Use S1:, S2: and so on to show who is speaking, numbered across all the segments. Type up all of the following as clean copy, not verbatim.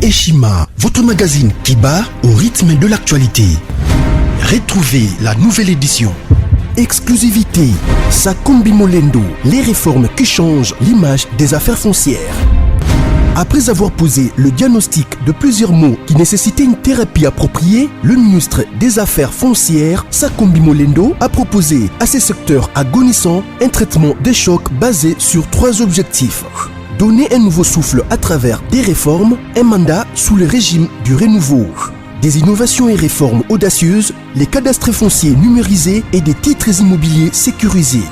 S1: Eshima, votre magazine qui bat au rythme de l'actualité. Retrouvez la nouvelle édition. Exclusivité, Sakumbi Molendo, les réformes qui changent l'image des affaires foncières. Après avoir posé le diagnostic de plusieurs maux qui nécessitaient une thérapie appropriée, le ministre des Affaires foncières, Sakumbi Molendo, a proposé à ces secteurs agonissants un traitement des chocs basé sur 3 objectifs. Donner un nouveau souffle à travers des réformes, un mandat sous le régime du renouveau. Des innovations et réformes audacieuses, les cadastres fonciers numérisés et des titres immobiliers sécurisés.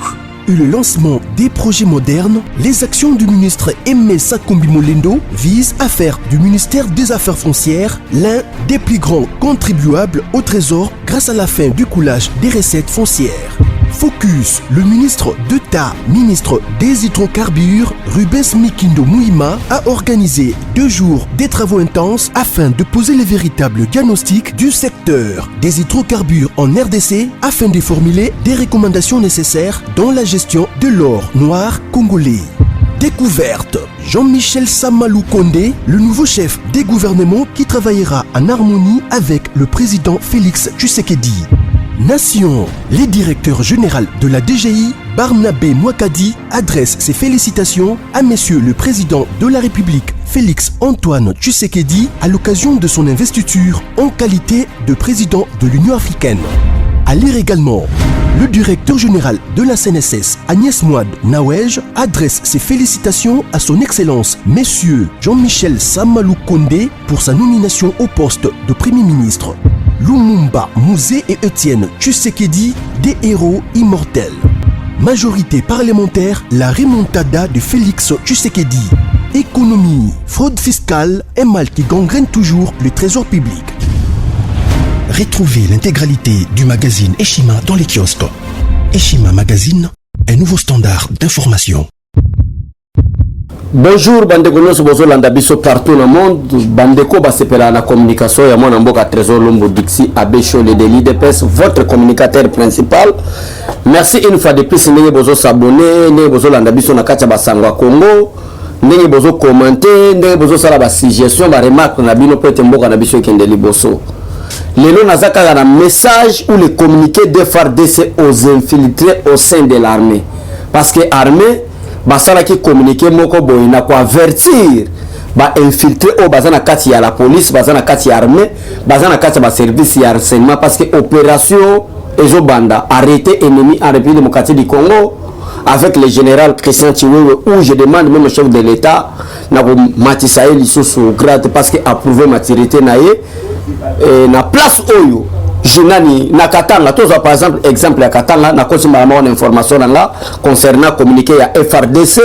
S1: Et le lancement des projets modernes, les actions du ministre Aimé Sakumbi Molendo visent à faire du ministère des Affaires foncières l'un des plus grands contribuables au trésor grâce à la fin du coulage des recettes foncières. Focus, le ministre d'État, ministre des hydrocarbures, Rubens Mikindo Mouima, a organisé 2 jours des travaux intenses afin de poser les véritables diagnostics du secteur des hydrocarbures en RDC afin de formuler des recommandations nécessaires dans la gestion de l'or noir congolais. Découverte, Jean-Michel Samalou Kondé, le nouveau chef des gouvernements qui travaillera en harmonie avec le président Félix Tshisekedi. Nation, le directeur général de la DGI, Barnabé Mwakadi, adresse ses félicitations à Monsieur le Président de la République, Félix Antoine Tshisekedi, à l'occasion de son investiture en qualité de président de l'Union africaine. À lire également, le directeur général de la CNSS, Agnès Mouad Nawej, adresse ses félicitations à son Excellence, Monsieur Jean-Michel Samalou Kondé, pour sa nomination au poste de Premier ministre. Lumumba Mouzé et Étienne Tshisekedi, des héros immortels. Majorité parlementaire, la remontada de Félix Tshisekedi. Économie, fraude fiscale, un mal qui gangrène toujours le trésor public. Retrouvez l'intégralité du magazine Eshima dans les kiosques. Eshima Magazine, un nouveau standard d'information.
S2: Bonjour bandeko nyonso bozolanda biso partout dans le monde. Bandeko basepela na communication ya mwana mboka Trésor Lumbu Dixi Abesho le délit de presse, votre communicateur principal. Merci une fois de plus ndenge bozo s'abonner, ndenge bozolanda biso na kati ya basangwa Congo, ndenge bozo commenter, ndenge bozo sala ba suggestion ba remarque na bino peut mboka na biso kende liboso. Lelo nazaka na message ou le communiqué de FARDC aux infiltrés au sein de l'armée. Parce que armée basala qui communiquer moko boyina ko avertir ba infiltrer au bazana kati ya la police, bazana kati ya armée, bazana kati ba service ya renseignement parce que opération ezobanda arrêter ennemi en République démocratique du Congo avec le général Christian Chiwewe, où je demande même au chef de l'État na ko matisaye lisusu grade parce que approuver maturité naie na place oyo Jinani na Katanga, par exemple à Katanga, na kosimba ma information là concernant communiqué à FRDC.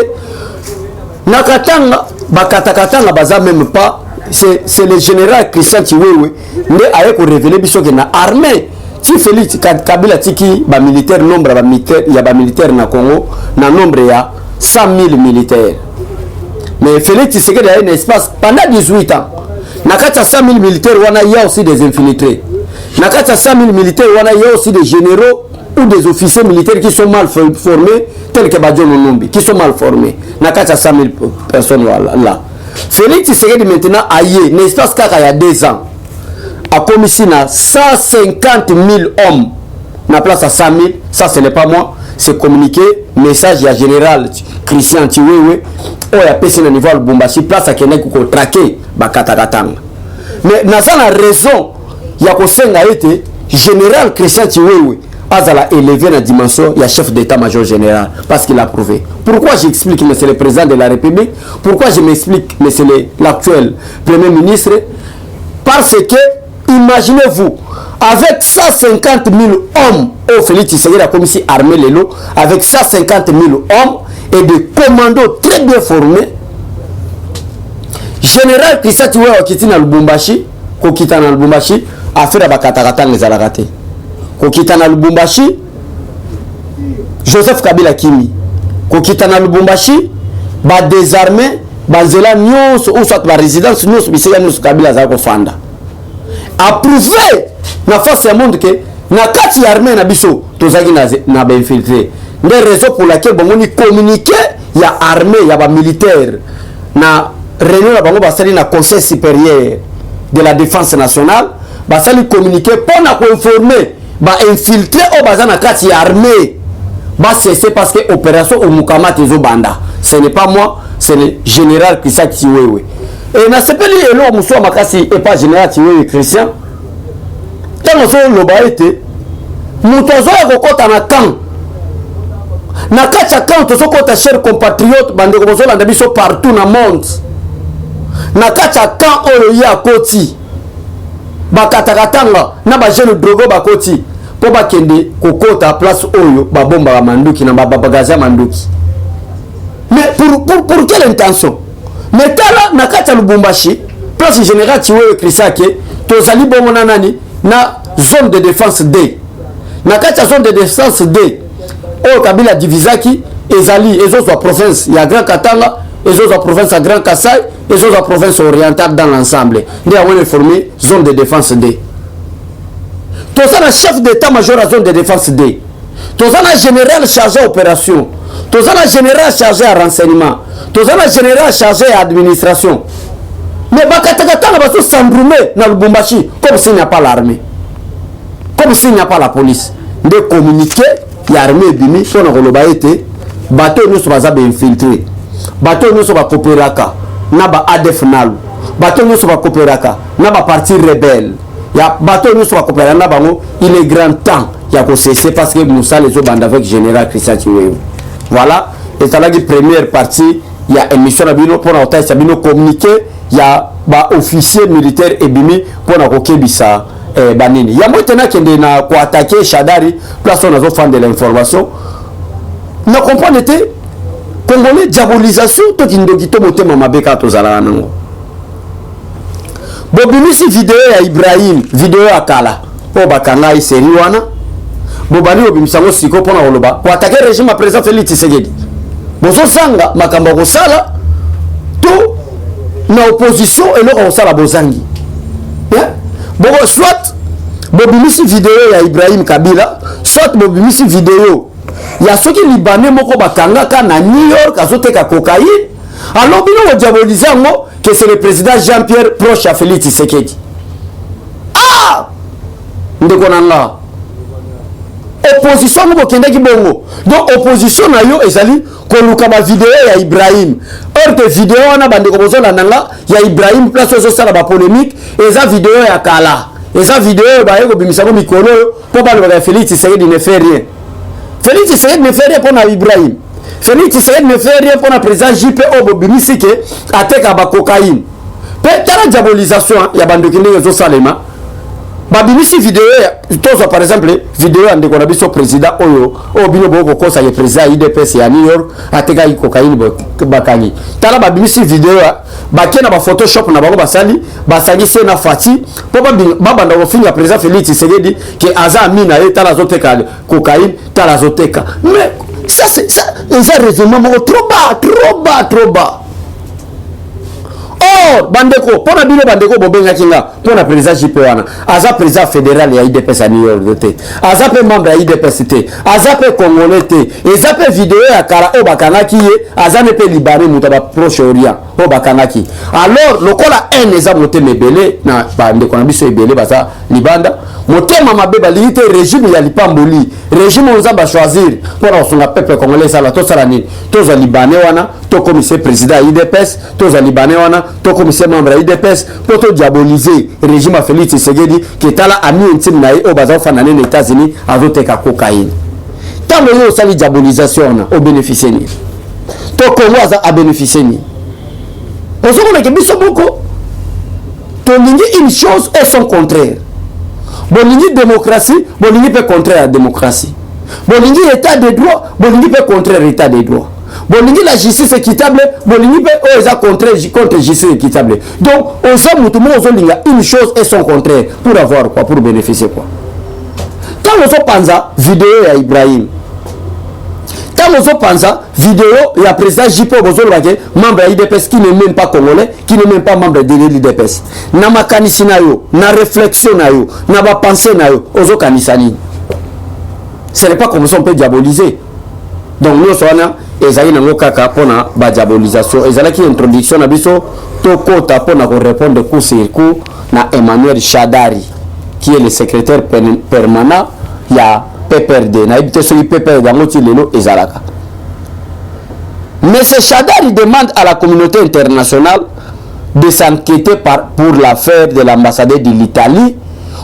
S2: Na Katanga, Katanga baza même pas, c'est le général Christian Chiwewe, mais avec révéler biso que na armée, ti Félix Kabila tiki ba militaire nombre ba militaire, il y a ba militaire na Congo, na nombre ya 100 000 militaires. Mais Félix Tshisekedi a un espace pendant 18 ans. Na kata 100 000 militaires, il y a aussi des infiltrés. Na kata 100 000 militaires, il y a aussi des généraux ou des officiers militaires qui sont mal formés, tels que Badjo Nombi, qui sont mal formés. Na kata 100 000 personnes là. Félix Tshisekedi maintenant aïe, l'espace qu'il y a 2 ans, a commis 150 000 hommes. Na place à 100 000, ça ce n'est pas moi, c'est communiqué, message à général Christian Chiwewe, où il y a personne au niveau de Lubumbashi, place à Kenya pour traquer Bakatakatanga. Mais dans la raison, il y a été général Christian Chiwewe a élevé la dimension, il y a chef d'état-major général, parce qu'il a prouvé. Pourquoi j'explique, monsieur le président de la République? Pourquoi je m'explique, monsieur l'actuel Premier ministre? Parce que, imaginez-vous, avec 150 000 hommes, au Félix Tshisekedi a commis armée Lelo, avec 150 000 hommes et des commandos très bien formés, général Christian Chiwewe a quitté Lubumbashi, a fait la Bakatakatanga les alaraté. Kokitana Lubumbashi, Joseph Kabila Kimi. Kokitana Lubumbashi, ba désarmé, ba zela nyos ou soit ba résidence nyos biseya nyos Kabila za ko fanda. Approuvé na face ya monde que na kati armée na biso tozaki na ba infiltré. Des raisons pour laquelle bon on communiquer ya armée ya ba militaire na réunion la bango basali na conseil supérieur de la défense nationale basali communiquer pour na informer ba infiltrer au bazana kati ya armée ba cesser parce que opération au Mukamati zo banda. Ce n'est pas moi, c'est le général Christian Tiwewe. Et na sepeli elo muso makasi et pas général Tiwewe Christian. Tant zo loba été mutozo ekokota na camp. Na kati ya camp tozo kota cher compatriote bande ko bozo landa biso partout na monde. Na kati ya camp oyo ya koti. Bakatakatanga na ba jeune drogo bakoti. Po bakende kokota place oyo babomba manduki na babagaza manduki. Mais pour quelle intention? Mais tala na kata Lubumbashi place général Tiwewe Chrisake tozali bongo na nani na zone de défense D. Na kata zone de défense D o Kabila divisaki ezali ezozo province ya Grand Katanga, ezozo province ya Grand Kasai, ezozo province orientale dans l'ensemble. Ndi avons formé zone de défense D. Tozana chef d'état-major à zone de défense D. Tozana général chargé à opération. Tozana général chargé à renseignement. Tozana général chargé à administration. Mais Bakatakatanga va se s'embroumer dans le Lubumbashi comme s'il n'y a pas l'armée. Comme s'il n'y a pas la police. De communiquer, il y a l'armée bimi, on a relobé été, bateau nous sommes infiltrés. Bateau nous sommes coopéraka, naba ADF nalu. Bateau nous sommes coopéraka, naba parti rebelle. Ya bateau nous sommes coopéraka, naba il est grand temps. Il y a que c'est parce que Moussa les autres bandent avec général Christian Tiwewe. Voilà, et ça la première partie, il y a une mission à Bino pour nous communiquer, il y a un officier militaire et bimi pour nous kokebisa banini. Il y a maintenant qui est attaquer Chadari, place on a fait de l'information. Nous comprenons que Congolais diabolisation, tout qui nous dit que nous sommes mabeka tozala nango. Bobimi si vidéo à Ibrahim, vidéo à Kala, po bakanga série wana. Bobani obimisango siko pona oloba pour attaquer le régime à président Félix Tshisekedi. Bozo sanga makamba ko sala tout na opposition et le sala bozangi. Bobo soit bobimisi vidéo ya Ibrahim Kabila, soit bobimisi vidéo ya soki libanais moko bakanga ka na New York azoteka cocaïne. Alors bino diaboliser ngo que c'est le président Jean-Pierre proche à Félix Tshisekedi. Ah! Ndeko nanga opposition ngo kende ki bongo. Donc opposition na yo ezali koluka ba vidéo ya Ibrahim. Or que vidéo wana bande ko bozo nanga ya Ibrahim place zo sala ba polémique eza vidéo ya Kala. Eza vidéo ba yeko bimisa ko mikolo po ba le Félix Tshisekedi ne fait rien. Félix Tshisekedi ne fait rien pour na Ibrahim. Félix Tshisekedi ne fait rien pour na président JP Obo bimisi ke ateka ba cocaïne. Pe tala diabolisation ya bande kende zo salema. Babimisi vidéo tozo par exemple vidéo ande ko na biso président oyo o bino boko kosa ye président IDPS ya New York ateka i cocaïne bakani tala babimisi vidéo bakena ba photoshop na bango basali basangi se na fati po baba ndo finga président Félix Tshisekedi que aza mina et tala zoteka cocaïne tala zoteka mais ça c'est ça raisonnement trop bas. Oh, bandeko, pour la bino bandeko bobenga kinga, pour la président JP wana. Aza président fédéral ya IDPS à New York te. Aza pe membre ya IDPS te. Aza pe congolais te. Eza pe vidéo ya kala o bakanga ki ye, aza ne pe libanais mutaba proche orient o bakanga ki. Alors, lokola en eza moté mebele na bandeko na biso ebele baza libanda. Motema mabeba lite régime ya lipamboli. Régime on za ba choisir pour on peuple congolais sala to sala ni. To za libanais wana, to commissaire président IDPS, to za libanais wana, to commissaire membre IDPS pour to diaboliser régime Félix Tshisekedi qui est là ami intime na au bazar fanane aux États-Unis azoteka cocaïne. Tant yo sali diabolisation na au bénéficier ni. To Congo a bénéficier ni. On se connaît que biso boko. To lingi une chose et son contraire. Bolingi démocratie, bolingi peut contraire à la démocratie. Bolingi état de droit, bolingi peut contraire à l'état de droit. Bolingi la justice équitable, bolingi peut contre justice équitable. Donc, on sait tout le monde une chose et son contraire pour avoir quoi, pour bénéficier quoi. Quand on se pense vidéo à Ibrahim, quand on se pense vidéo il y a président JP Bozolwake, membre de l'IDPS qui n'est même pas congolais, qui n'est même pas membre de l'IDPS. Na makanisi na yo, na réflexion na yo, na ba pensée na yo, ozo kanisani. Ce n'est pas comme ça on peut diaboliser. donc nous wana ezali nango kaka pona ba diabolisation ezalaki introduction na biso to kota pona ko répondre coup sur coup na Emmanuel Shadari qui est le secrétaire permanent ya PPRD na ibite so PPRD ngoti lelo ezalaka. Mais ce Shadari demande à la communauté internationale de s'enquêter pour l'affaire de l'ambassadeur de l'Italie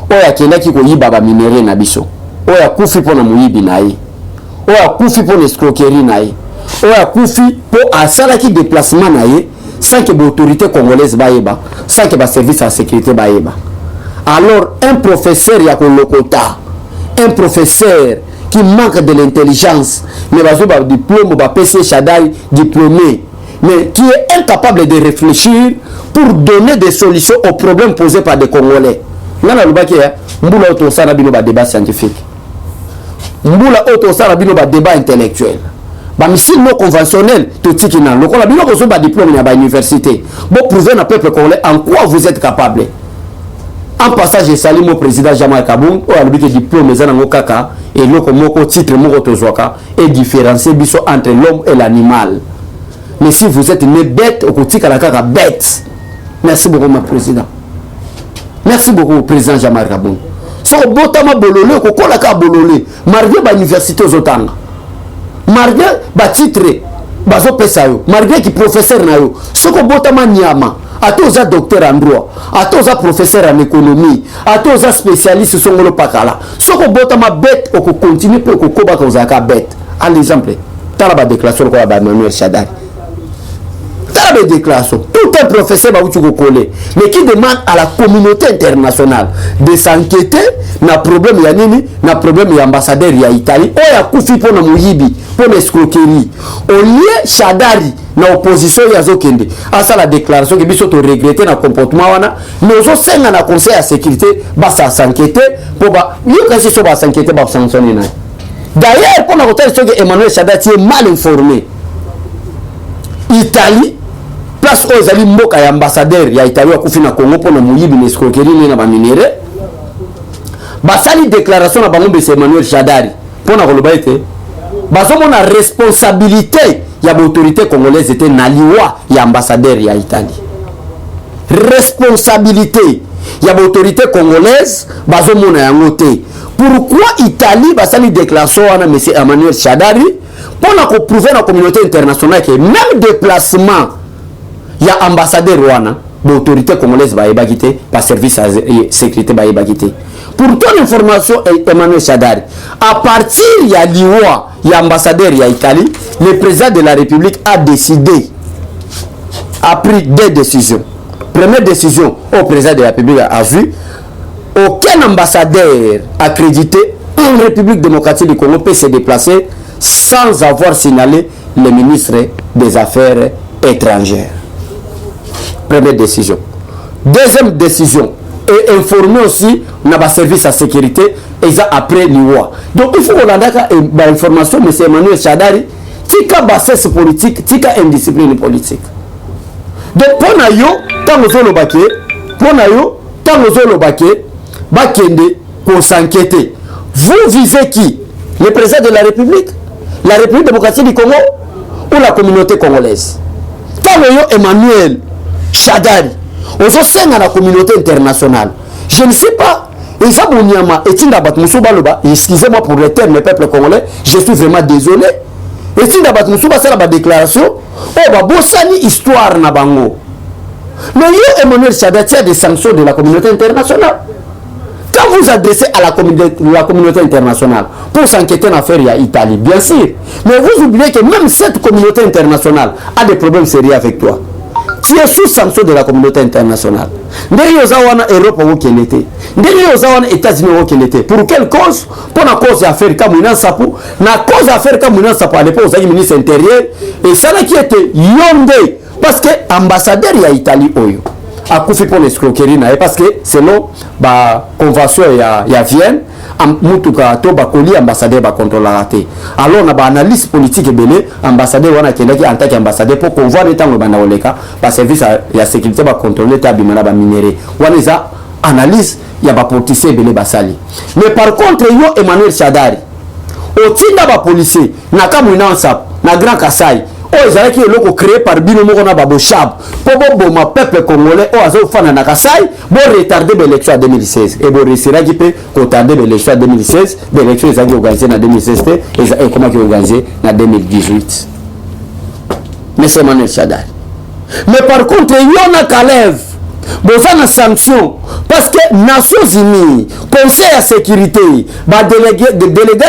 S2: oya kendaki ko yiba ba minéraux na biso oya kufi pona muyibi na ye oya kufi pona escroquerie na ye oya kufi po asalaki déplacement na ye sans que l'autorité congolaise baïba, sans que le service de sécurité baïba. Alors, un professeur ya kolokota, un professeur qui manque de l'intelligence, mais pas diplôme, pas PC Shadari diplômé, mais qui est incapable de réfléchir pour donner des solutions aux problèmes posés par des Congolais. Nana lubaki ya, mbula auto sana bino ba débat scientifique. Mbula auto sana bino ba débat intellectuel. Ba mission non conventionnel tout tikina lokola bino ko so ba diplôme ya ba université bon prouver na peuple congolais en quoi vous êtes capable. En passage je salue mon président Jean-Marc Kabung o albi que diplôme ezana ngokaka et loko moko titre moko tozwaka et différencier biso entre l'homme et l'animal. Mais si vous êtes né bête au kotika la kaka bête. Merci beaucoup mon président. Merci beaucoup président Jean-Marc Kabung. So botama bololé ko kola ka bololé malgré ba université ozotanga. Malgré ba titre bazo pesa yo malgré qui professeur na yo soko botama nyama atoza docteur en droit atoza professeur en économie atoza spécialiste songolo pakala soko botama bête oko continuer pour ko koba ko zaka bête à l'exemple tala ba déclaration ko ba Emmanuel Shadari tala ba déclaration tout un professeur ba uti ko coller mais qui demande à la communauté internationale de s'enquêter na problème ya nini na problème ya ambassadeur ya Italie o ya kufi pona muyibi pona escroquerie au lieu Shadari na opposition ya zokende asa la déclaration que biso to regretter na comportement wana mais zo senga na conseil de sécurité ba sa s'enquêter pour ba yo kasi so ba s'enquêter ba sanctionner na d'ailleurs pour la rotation que Emmanuel Shadari est mal informé Italie place aux ali mboka ya ambassadeur ya Italie akufi na Congo pona muyibi na escroquerie na ba minéraux basali déclaration na bango bese Emmanuel Shadari pona koloba ete bazomona responsabilité ya l'autorité congolaise était na liwa ya ambassadeur ya Italie. Responsabilité ya l'autorité congolaise bazomona yango te. Pourquoi Italie basali déclaration wana monsieur Emmanuel Shadari pona ko prouver na communauté internationale que même déplacement ya ambassadeur wana l'autorité congolaise ba ebakité par service de sécurité ba ebakité. Pour ton information Emmanuel Shadari à partir ya liwa ya ambassadeur ya Italie le président de la République a décidé a pris deux décisions. Première décision au président de la République a vu aucun ambassadeur accrédité en République démocratique du Congo peut se déplacer sans avoir signalé le ministre des Affaires étrangères. Première décision. Deuxième décision, et informer aussi na service à sécurité et ça après l'IWA. Donc il faut qu'on ait information M. Emmanuel Shadari tika bassesse politique, tika indiscipline politique. Donc pour yo tant nous le baquet, pour yo tant nous le baquet, bakende pour s'enquêter. Vous visez qui? Le président de la République démocratique du Congo ou la communauté congolaise? Tant yo Emmanuel Shadari on se sent à la communauté internationale. Je ne sais pas. Excusez-moi pour le terme, le peuple congolais. Je suis vraiment désolé. Et si c'est la déclaration, oh, bah, bossani histoire na bango. Mais yo Emmanuel Shadari a des sanctions de la communauté internationale. Quand vous adressez à la communauté internationale pour s'enquêter en affaire, il y a Italie, bien sûr. Mais vous oubliez que même cette communauté internationale a des problèmes sérieux avec toi. Tu es sous sanction de la communauté internationale. Ndenge ozawana Europe où qu'elle était. Ndenge ozawana États-Unis où qu'elle était. Pour quelle cause? Pour la cause d'affaires comme une sapu. La cause d'affaires comme une sapu à l'époque aux ministre intérieur et ça qui était yondé parce que ambassadeur ya Italie oyo a couffé pour l'escroquerie parce que selon la convention ya Vienne mutuka to bakoli ambassadeur ba contrôler raté. Alors na ba analyse politique belé ambassadeur wana kendaki en tant qu'ambassadeur pour qu'on voit l'état bana oleka ba service ya sécurité ba contrôler ta bimana ba minéraux. Wana za analyse ya ba politicien belé basali. Mais par contre yo Emmanuel Shadari otinda ba policier na kamwina nsap na Grand Kasai o ezalaki eloko créé par bino moko na baboshab po boboma peuple congolais o azofana na Kasai bo retarder l'élection à 2016 et bo resiraki pe kotarder l'élection à 2016 l'élection ezalaki organisée na 2016 et comment qui organisé na 2018 mais c'est Emmanuel Shadari. Mais par contre il y a Kalev boza na sanction parce que Nations Unies Conseil à sécurité ba délégué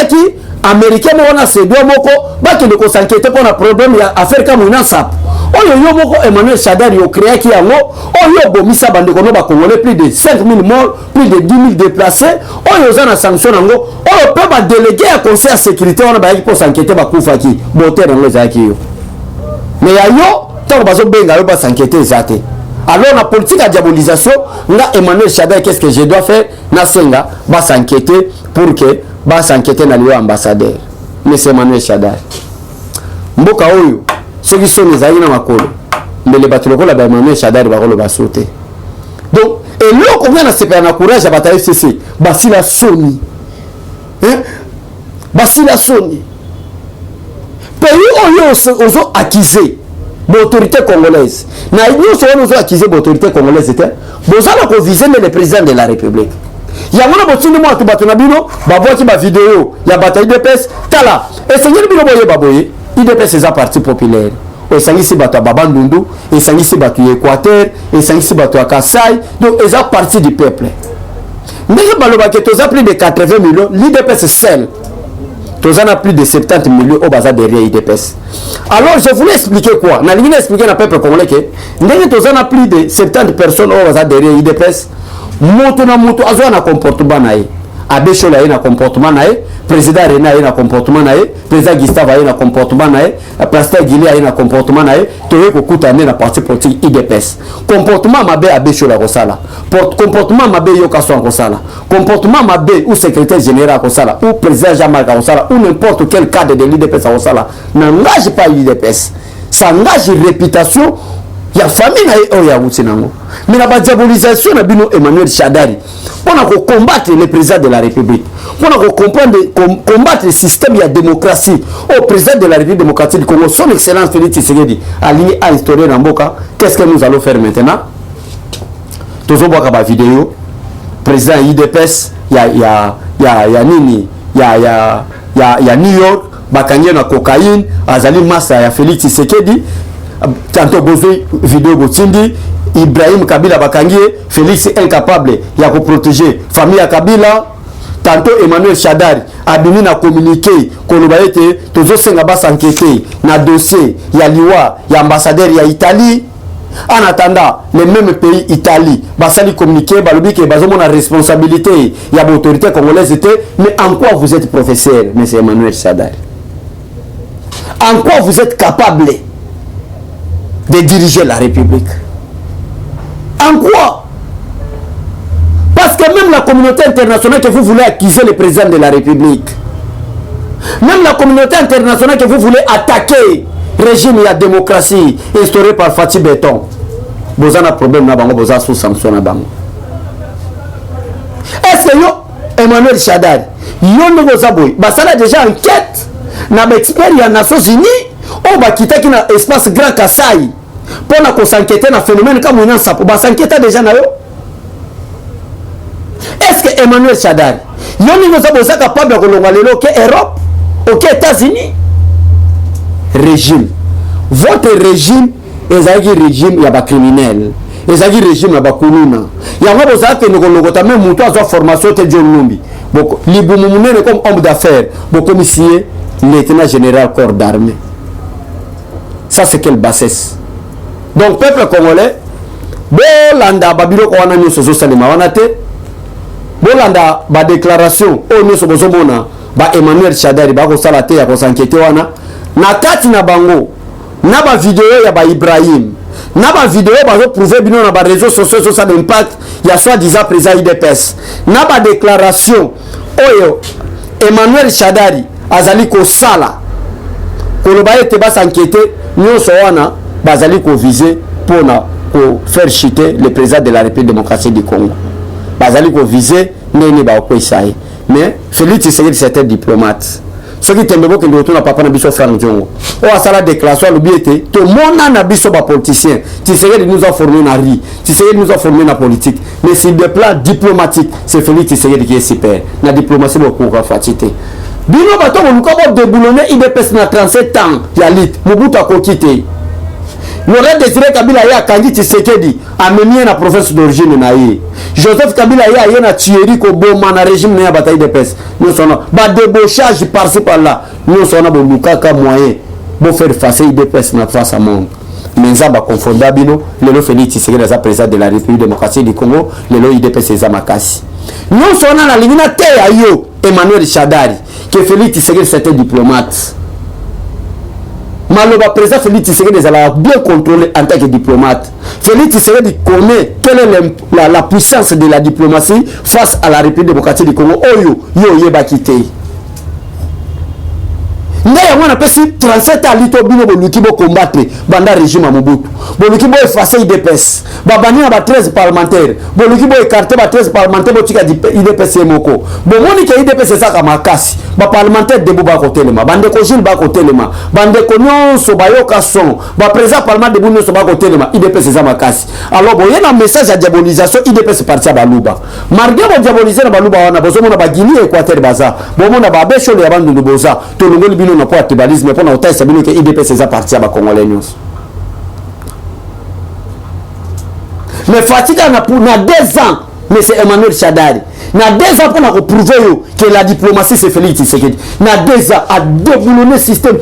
S2: qui américain mo na se doit moko ba ke ko s'inquiéter pour na problème ya affaire comme une sap oyo yo moko Emmanuel Shadari yo créé ki yango oyo bomisa bande ko no ba congolais plus de 5000 morts plus de 10 000 déplacés oyo za na sanction nango oyo pe ba délégué à conseil à sécurité on ba ki pour s'inquiéter ba kufa ki boter nango za ki yo mais ya yo tant bazo benga yo ba s'inquiéter zate. Alors la politique de diabolisation, là Emmanuel Shadari, qu'est-ce que je dois faire? Nasenga va s'inquiéter pour que va s'inquiéter dans le ambassadeur. Mais c'est Emmanuel Shadari. Mboka oyo, ceux qui sont les aïna makolo, mais les bateaux là Emmanuel Shadari va le sauter. Donc et là combien na sepé na courage à bataille CC, basila Sony. Hein? Basila Sony. Pays oyo ozo accusé l'autorité congolaise. Nous sommes accusés de l'autorité congolaise. Nous avons visé le président de la République. Il y a un petit moment qui bat Nabino, qui va vidéo, il y a bataille de peste, tala. Et c'est une boye baboye, IDPS c'est un parti populaire. Et ça ici battu Babandundu, et ça ici battu Équateur, et ça ici battu Kassai, donc ils ont parti du peuple. Mais ils ont plus de 80 millions, l'IDPS seul. Tous en a plus de 70 millions au bazar derrière IDPS. Alors je voulais expliquer quoi? Je voulais expliquer à peuple congolais que tous en a plus de 70 personnes au bazar derrière IDPS. Moto na moto azo na comportement nae. Abesho la na comportement nae, président René na comportement nae, président Gustave na comportement nae, pasteur Guillet na comportement nae, toye ko kutane na parti politique IDPS. Comportement mabe Abesho la kosala. Comportement mabe Yoka so kosala. Comportement mabe ou secrétaire général kosala, ou président Jean-Marc kosala, ou n'importe quel cadre de l'IDPS kosala, n'engage pas l'IDPS. Ça engage réputation. Il y a famille na ya wutinango. Mais la diabolisation na bino Emmanuel Shadari. On a combattre le président de la République. On a combattre le système de la démocratie. Au président de la République démocratique du Congo, son excellence Félix Tshisekedi, allié à historien Namboka. Qu'est-ce que nous allons faire maintenant? Tous on voit la vidéo. Président IDPS, il y a Nini, il y a New York, bakanye na cocaïne, azali massa ya Félix Tshisekedi. Tantôt Bozé vidéo Botindi, Ibrahim Kabila bakangie, Félix incapable il a protéger famille à Kabila. Tantôt Emmanuel Shadari abimi na communiqué kolobaete tozo senga ba s'enquêter na dossier ya liwa ya ambassadeur ya Italie. En attendant les mêmes pays Italie basali communiqué balobi ke bazo mona responsabilité ya l'autorité congolaise était. Mais en quoi vous êtes professeur monsieur Emmanuel Shadari? En quoi vous êtes capable de diriger la République? En quoi? Parce que même la communauté internationale que vous voulez accuser le président de la République, même la communauté internationale que vous voulez attaquer le régime et la démocratie instauré par Fatih Béton, vous avez un problème là, vous avez sous sanction là. Est-ce que Emmanuel Shadari, ça a déjà enquête dans l'expert des Nations Unies, on va quitter l'espace Grand Kasai pour s'enquêter dans le phénomène comme on s'enquête déjà dans. Est-ce que Emmanuel Shadari, vous êtes capable de regarder l'Europe, aux États-Unis? Régime. Votre régime est un régime il y a criminel. Il y a un régime il y a kuluna. Il y a un même mouton à formation de John Numbi. Donc, les comme homme d'affaires, comme ici, lieutenant général corps d'armée. Ça, c'est quelle bassesse. Donc, peuple congolais, Bolanda, Babilo, on a mis ce Salima, on a été. Bolanda, ba déclaration, on a mis ce Emmanuel Shadari, ba Salate, ya s'enquêter, wana. Na kati na bango, na ba vidéo ya ba Ibrahim, na ba vidéo ba prouver bino na ba réseaux sociaux sur ça l'impact, ya soi-disant président IDPS. Na ba déclaration, oyo, Emmanuel Shadari, azali ko sala. Kolobaye te ba s'enquêter, nyonso wana, bazali ko viser pour na ko faire chuter le président de la République démocratique du Congo. Bazali ko viser nene ba ko isaye. Mais Félix Tshisekedi c'était diplomate. ce qui t'aime beaucoup que na papa na biso Franck Diongo o asala déclaration à l'obéité tout monde na biso ba politicien Tshisekedi nous a formé na ri Tshisekedi nous a formé na politique mais sur le plan diplomatique c'est Félix Tshisekedi qui est super na diplomatie beaucoup va fatité bino bato boluka bo déboulonner IDPS na 37 ans ya lit Mobutu akokite Laurent Désiré Kabila ya kangi Tshisekedi amemie na province d'origine na ye Joseph Kabila ya na Thierry Koboma na régime na bataille de pes nous sommes ba débauchage par-ci par-là nous sommes bon lukaka moyen pour faire face IDPS na face à monde mais ça ba confondre bino lelo Félix Tshisekedi za président de la République démocratique du Congo lelo IDPS za makasi nous sommes na lingina te ya yo Emmanuel Shadari que Félix Tshisekedi c'était diplomate Maloba président Félix Tshisekedi a bien contrôlé en tant que diplomate. Félix Tshisekedi connaît quelle est la puissance de la diplomatie face à la République démocratique du Congo. Yo yeba kité. Ndaya mwana pesi 37 ans lito bino boluki bo combattre banda régime à Mobutu. Boluki bo effacer IDPS. Babani na ba 13 parlementaires. Boluki bo écarter ba 13 parlementaires bo tika IDPS moko. Bo moni ke IDPS ça ka makasi. Ba parlementaire debout ba côté lema. Bande ko Gilles ba côté lema. Bande ko nyonso ba yoka son. Ba président parlement debout nyonso ba côté lema. IDPS ça makasi. Alors bo yena message à diabolisation IDPS parti ba luba. Mardia bo diaboliser na ba luba wana bozo mona ba Guinée Équateur baza. Bo mona ba besho le abandu de boza. To ngoli bino na pas tribalisme pour na otai sabino que IDPS ça parti ba congolais nyonso. Mais Fatika na 2 ans, mais c'est Emmanuel Shadari. Na 2 ans pour nous prouver que la diplomatie c'est Félix Tshisekedi. Na 2 ans à déboulonner système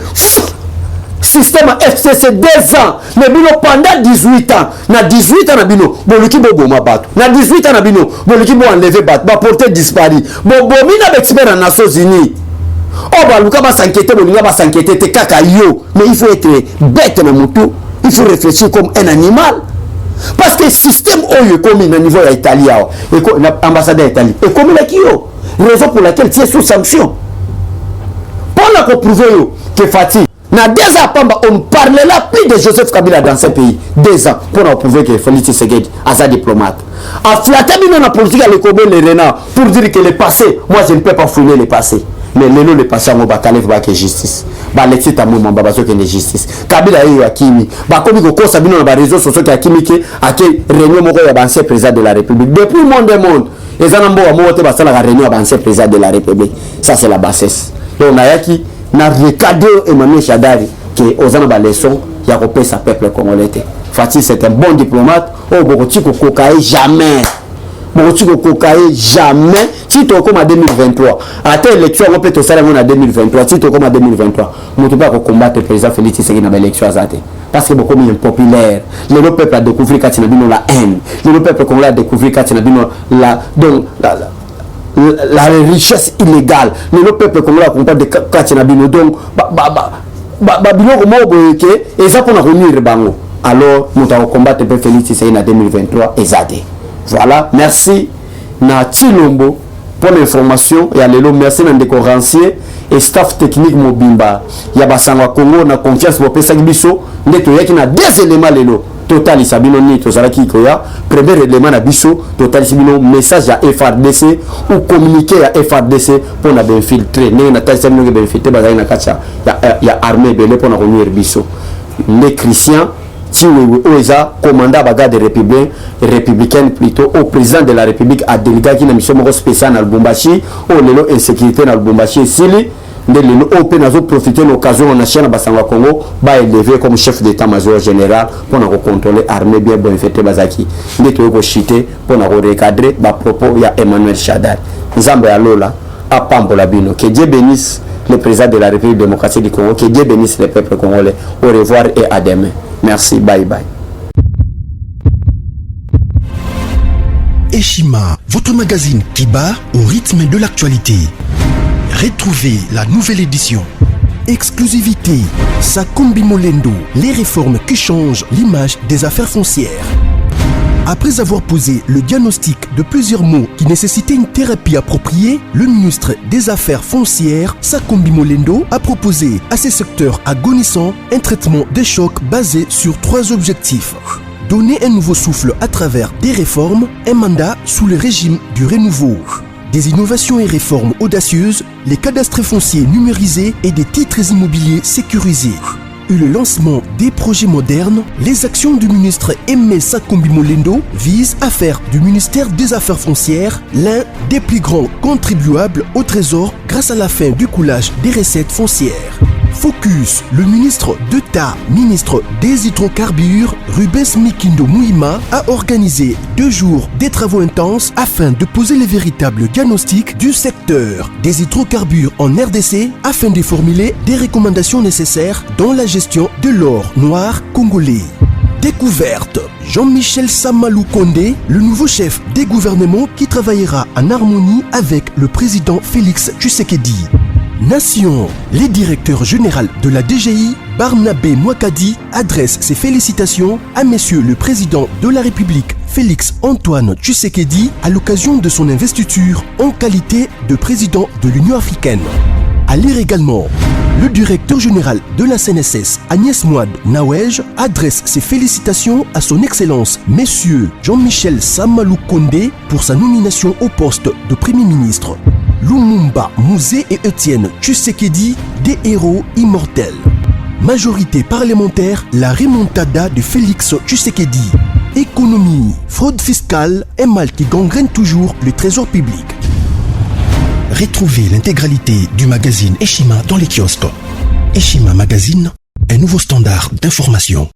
S2: FCC 2 ans. Mais bino pendant 18 ans, na 18 ans na bino, boluki bo boma bato. Na 18 ans na bino, boluki bo enlever bato, ba porter disparu. Bo bomina expert na Nations Unies. Oh bah Luka va s'inquiéter, Bolinga va s'inquiéter, t'es caca yo. Mais il faut être bête na moto. Il faut réfléchir comme un animal. Parce que le système est comme au niveau italien, l'ambassadeur italien, et comme il est raison pour laquelle tu es sous sanction. Pour la prouver que Fatih, dans 2 ans, on ne parlera plus de Joseph Kabila dans ce pays. 2 ans, pour nous prouver que Félix Tshisekedi est un diplomate. A flatter la politique à l'école les renards pour dire que le passé, moi je ne peux pas fouiller le passé. Mais le passé, on va parler de justice. Ba leti tamu mamba bazo que justice. Kabila yi akimi. Ba komi ko sabino na ba réseaux sociaux ki akimi ke ake réunion moko ya ancien président de la République. Depuis le monde. Ezana mbo wa te ba sala réunion ya ancien président de la République. Ça c'est la bassesse. Donc na yaki na recadrer Emmanuel Shadari que ozana ba leçon ya ko pesa peuple congolais. Fatih c'est un bon diplomate. Oh bokoti ko kokaye jamais. Jamais. Si tu es comme en 2023, à tes élections, on peut te faire en 2023. Si tu es comme en 2023, on ne peut pas combattre le président Félix Tshisekedi dans l'élection. Parce que beaucoup de populaire. Le peuple a découvert quand il a la haine. Le peuple a découvert quand il a la richesse illégale. Le peuple a compris quand il a donc et ça pour nous revenir. Alors, nous allons combattre le Félix Tshisekedi en 2023. Voilà, merci na Tilombo pour l'information et allez merci na décorancier et staff technique mobimba ya basangwa Congo na confiance pour pesa biso ndeto yaki na 2 éléments lelo total sabino ni to zalaki ko ya premier élément na biso total sabino message à FRDC ou communiquer à FRDC pour na ben filtrer ne na tasi sabino ben filtrer bazali na kacha ya armée belé pour na revenir biso les Christians Oeza, commandant bagarre des républicains plutôt au président de la République a délégué qui a mission spéciale dans le Lubumbashi au lelo insécurité dans le Lubumbashi sili de lelo au penazo profiter de l'occasion on a chien à Basangwa Congo ba élevé comme chef d'état-major général pour nous contrôler armée bien bon fait bazaki ndeko ko chité pour nous recadrer ba propos il y a Emmanuel Shadari Nzambe alola a pambola bino que Dieu bénisse le président de la République démocratique du Congo, que Dieu bénisse le peuple congolais. Au revoir et à demain. Merci, bye bye.
S1: Eshima, votre magazine qui bat au rythme de l'actualité. Retrouvez la nouvelle édition. Exclusivité, Sakombi Molendo, les réformes qui changent l'image des affaires foncières. Après avoir posé le diagnostic de plusieurs maux qui nécessitaient une thérapie appropriée, le ministre des Affaires foncières, Sakombi Molendo, a proposé à ces secteurs agonissants un traitement de choc basé sur 3 objectifs. Donner un nouveau souffle à travers des réformes, un mandat sous le régime du renouveau. des innovations et réformes audacieuses, les cadastres fonciers numérisés et des titres immobiliers sécurisés. Le lancement des projets modernes, les actions du ministre Aimé Sakombi Molendo visent à faire du ministère des Affaires foncières l'un des plus grands contribuables au trésor grâce à la fin du coulage des recettes foncières. Focus, le ministre d'État, ministre des hydrocarbures, Rubens Mikindo Mouima, a organisé 2 jours des travaux intenses afin de poser les véritables diagnostics du secteur des hydrocarbures en RDC afin de formuler des recommandations nécessaires dans la gestion de l'or noir congolais. Découverte. Jean-Michel Samalou Kondé, le nouveau chef des gouvernements qui travaillera en harmonie avec le président Félix Tshisekedi. Nation, le directeur général de la DGI, Barnabé Mouakadi, adresse ses félicitations à Monsieur le Président de la République, Félix Antoine Tshisekedi, à l'occasion de son investiture en qualité de président de l'Union africaine. À lire également, le directeur général de la CNSS, Agnès Mouad Nawej, adresse ses félicitations à son Excellence, Monsieur Jean-Michel Samalou Kondé, pour sa nomination au poste de Premier ministre. Lumumba Mouzé et Étienne Tshisekedi, des héros immortels. Majorité parlementaire, la remontada de Félix Tshisekedi. Économie, fraude fiscale, un mal qui gangrène toujours le trésor public.
S3: Retrouvez l'intégralité du magazine Eshima dans les kiosques. Eshima Magazine, un nouveau standard d'information.